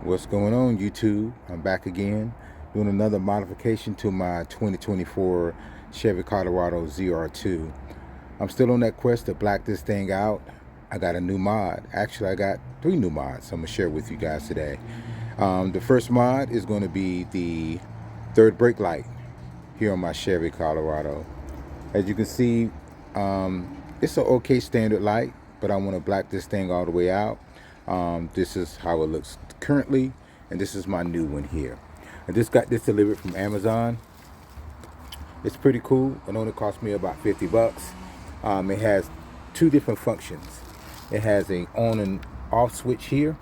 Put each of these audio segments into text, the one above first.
What's going on, YouTube? I'm back again doing another modification to my 2024 Chevy Colorado ZR2. I'm still on that quest to black this thing out. I got a new mod. Actually, I got 3 new mods I'm going to share with you guys today. The first mod is going to be the third brake light here on my Chevy Colorado. As you can see, it's an okay standard light, but I want to black this thing all the way out. This is how it looks currently, and this is my new one here. I just got this delivered from Amazon. It's pretty cool. It only cost me about 50 bucks. It has 2 different functions. It has a on and off switch here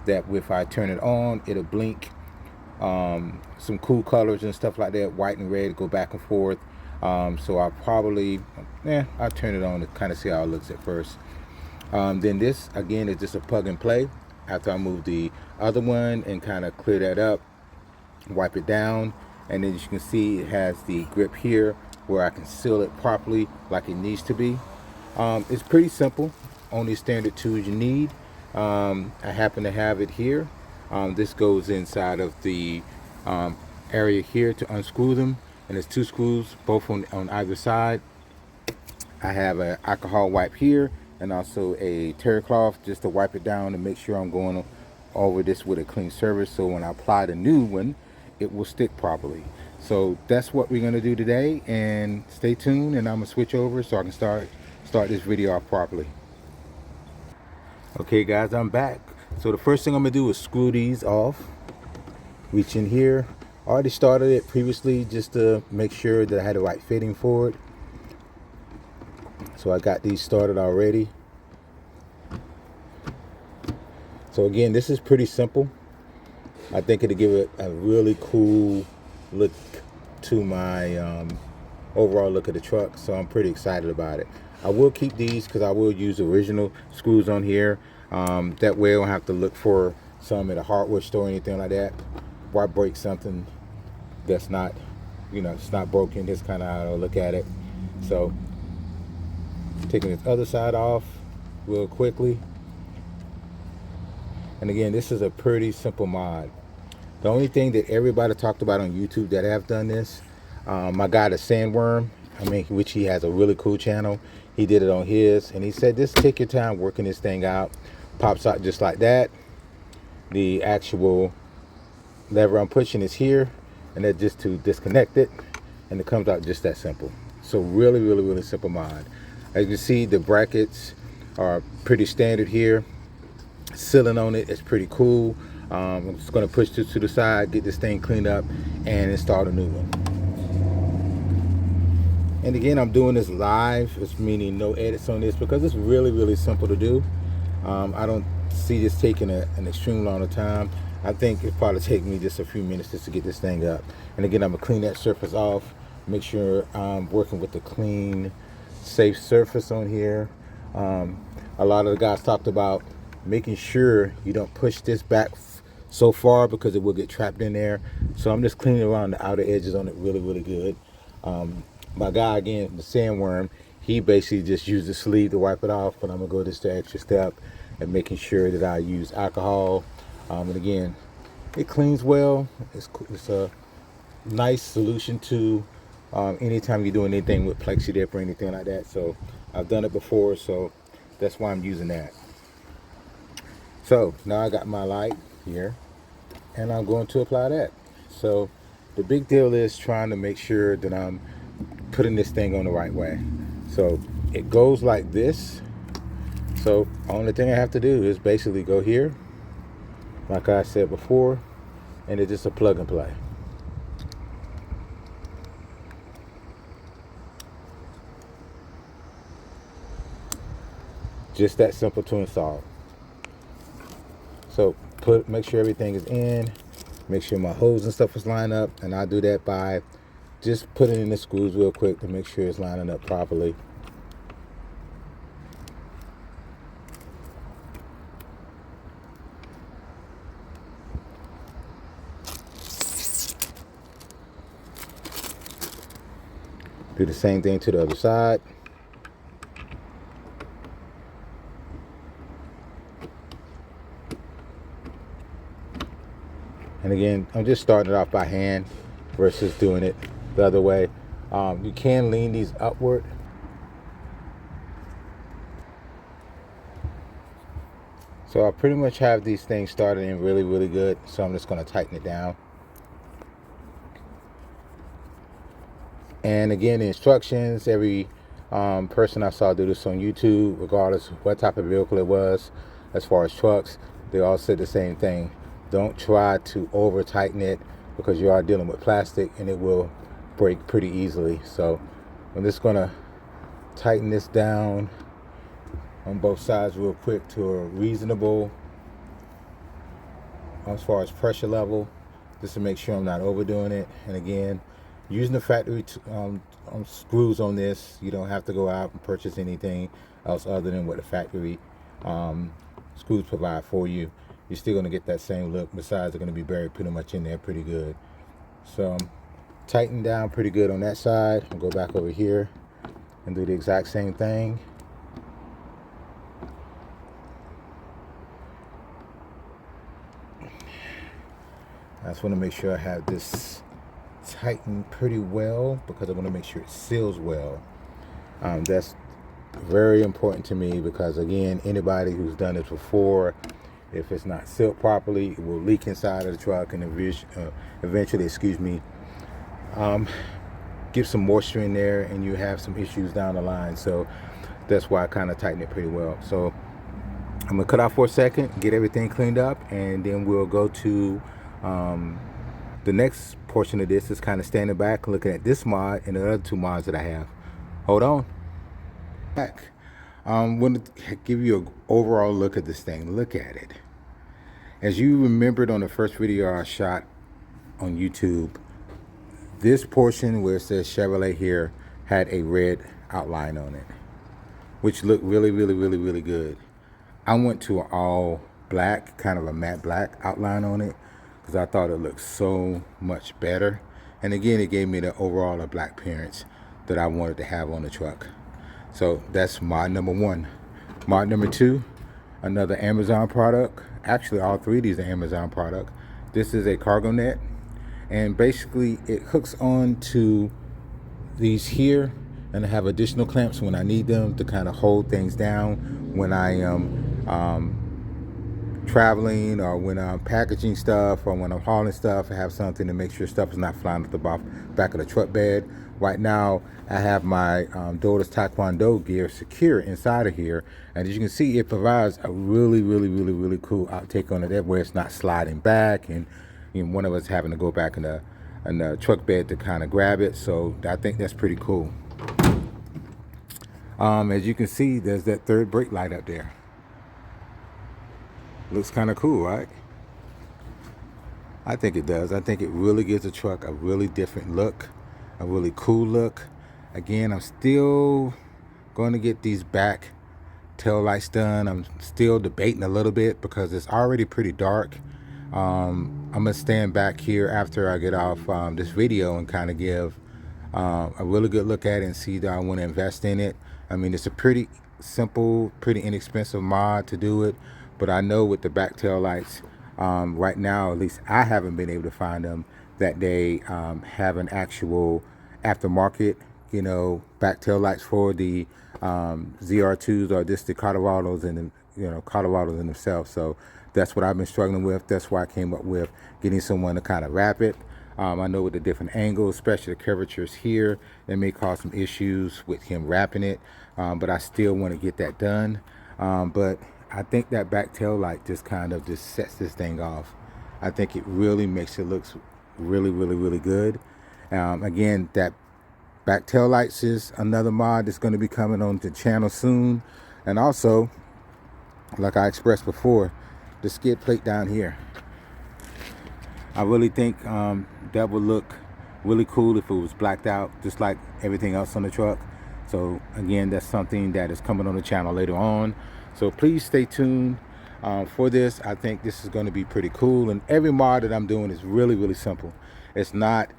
that if I turn it on, it'll blink some cool colors and stuff like that, white and red, go back and forth. So I'll probably, I'll turn it on to kind of see how it looks at first. Then this, again, is just a plug and play. After I move the other one and kind of clear that up, wipe it down, and then as you can see, it has the grip here where I can seal it properly like it needs to be. It's pretty simple, only standard tools you need. I happen to have it here. This goes inside of the area here to unscrew them, and there's 2 screws, both on either side. I have an alcohol wipe here and also a terry cloth just to wipe it down to make sure I'm going over this with a clean surface, so when I apply the new one, it will stick properly. So that's what we're going to do today, and stay tuned, and I'm going to switch over so I can start this video off properly. Okay guys, I'm back. So the first thing I'm going to do is screw these off. Reach in here. I already started it previously just to make sure that I had the right fitting for it. So I got these started already. So again, this is pretty simple. I think it'll give it a really cool look to my overall look of the truck. So I'm pretty excited about it. I will keep these because I will use original screws on here. That way I don't have to look for some at a hardware store or anything like that. Why break something that's not, it's not broken. That's kind of how I look at it. So taking this other side off real quickly. And again, this is a pretty simple mod. The only thing that everybody talked about on YouTube that have done this, my guy the Sandworm, which he has a really cool channel, he did it on his, and he said just take your time working this thing out. Pops out just like that. The actual lever I'm pushing is here, and that's just to disconnect it, and it comes out just that simple. So really simple mod. As you can see, the brackets are pretty standard here. Sealing on it is pretty cool. I'm just going to push this to the side, get this thing cleaned up, and install a new one. And again, I'm doing this live. It's meaning no edits on this because it's really simple to do. I don't see this taking an extreme long time. I think it'll probably take me just a few minutes just to get this thing up. And again, I'm going to clean that surface off, make sure I'm working with the clean, safe surface on here. A lot of the guys talked about making sure you don't push this back so far because it will get trapped in there. So I'm just cleaning around the outer edges on it really good. My guy, again, the Sandworm, he basically just used the sleeve to wipe it off, but I'm gonna go this extra step and making sure that I use alcohol. And again, it cleans well. It's a nice solution to anytime you're doing anything with plexi dip or anything like that. So I've done it before, so that's why I'm using that. So now I got my light here, and I'm going to apply that. So the big deal is trying to make sure that I'm putting this thing on the right way. So it goes like this. So only thing I have to do is basically go here, like I said before, and it's just a plug and play. Just that simple to install. So make sure everything is in, make sure my hose and stuff is lined up, and I do that by just putting in the screws real quick to make sure it's lining up properly. Do the same thing to the other side. And again, I'm just starting it off by hand versus doing it the other way. You can lean these upward. So I pretty much have these things started in really good. So I'm just going to tighten it down. And again, the instructions, every person I saw do this on YouTube, regardless of what type of vehicle it was, as far as trucks, they all said the same thing. Don't try to over tighten it because you are dealing with plastic and it will break pretty easily. So I'm just going to tighten this down on both sides real quick to a reasonable, as far as pressure level, just to make sure I'm not overdoing it. And again, using the factory screws on this, you don't have to go out and purchase anything else other than what the factory screws provide for you. You're still going to get that same look. Besides, they're going to be buried pretty much in there pretty good. So tighten down pretty good on that side. I'll go back over here and do the exact same thing. I just want to make sure I have this tightened pretty well because I want to make sure it seals well. That's very important to me because, again, anybody who's done it before, if it's not sealed properly, it will leak inside of the truck and eventually, get some moisture in there and you have some issues down the line. So that's why I kind of tighten it pretty well. So I'm going to cut off for a second, get everything cleaned up, and then we'll go to the next portion of this is kind of standing back, looking at this mod and the other two mods that I have. Hold on. Back. I'm going to give you an overall look at this thing. Look at it. As you remembered on the first video I shot on YouTube, this portion where it says Chevrolet here had a red outline on it, which looked really good. I went to an all black, kind of a matte black outline on it because I thought it looked so much better. And again, it gave me the overall black appearance that I wanted to have on the truck. So that's mod number one. Mod number two, another Amazon product. Actually, all three of these are Amazon product. This is a cargo net, and basically it hooks on to these here, and I have additional clamps when I need them to kind of hold things down when I am traveling, or when I'm packaging stuff, or when I'm hauling stuff. I have something to make sure stuff is not flying off the back of the truck bed. Right now I have my daughter's Taekwondo gear secure inside of here, and as you can see, it provides a really cool outtake on it, where it's not sliding back and one of us having to go back in the truck bed to kind of grab it. So I think that's pretty cool. As you can see, there's that third brake light up there. Looks kind of cool, right? I think it does. I think it really gives the truck a really different look, a really cool look. Again, I'm still going to get these back tail lights done. I'm still debating a little bit because it's already pretty dark. I'm gonna stand back here after I get off this video and kind of give a really good look at it and see that I want to invest in it. I mean, it's a pretty simple, pretty inexpensive mod to do it, but I know with the back tail lights, right now, at least I haven't been able to find them that they have an actual aftermarket, back tail lights for the zr2s, or just the Colorados and Colorados in themselves. So that's what I've been struggling with. That's why I came up with getting someone to kind of wrap it. I know with the different angles, especially the curvatures here, that may cause some issues with him wrapping it, but I still want to get that done. But I think that back tail light just kind of just sets this thing off. I think it really makes it look really good. Again, that back tail lights is another mod that's going to be coming on the channel soon. And also, like I expressed before, the skid plate down here, I really think that would look really cool if it was blacked out, just like everything else on the truck. So again, that's something that is coming on the channel later on. So please stay tuned for this. I think this is going to be pretty cool. And every mod that I'm doing is really simple. It's not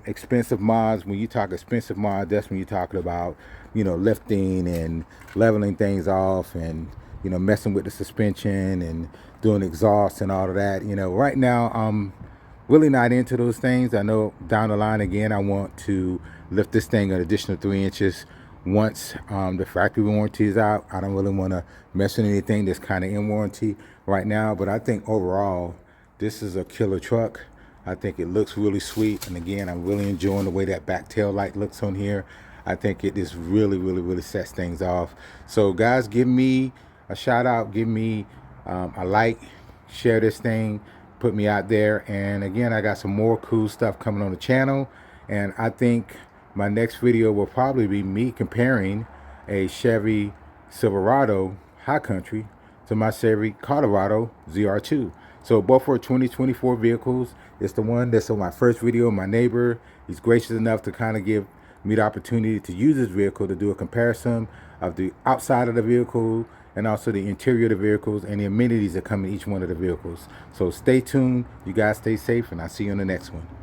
expensive mods. When you talk expensive mods, that's when you're talking about, lifting and leveling things off, and messing with the suspension and doing exhaust and all of that. Right now really not into those things. I know down the line again, I want to lift this thing an additional 3 inches once the factory warranty is out. I don't really want to mess with anything that's kind of in warranty right now, but I think overall this is a killer truck. I think it looks really sweet, and again, I'm really enjoying the way that back tail light looks on here. I think it just really sets things off. So guys, give me a shout out, give me a like, share this thing, put me out there. And again, I got some more cool stuff coming on the channel, and I think my next video will probably be me comparing a Chevy Silverado High Country to my Chevy Colorado ZR2. So both are 2024 vehicles. It's the one that's on my first video. My neighbor, he's gracious enough to kind of give me the opportunity to use this vehicle to do a comparison of the outside of the vehicle and also the interior of the vehicles and the amenities that come in each one of the vehicles. So stay tuned. You guys stay safe, and I'll see you on the next one.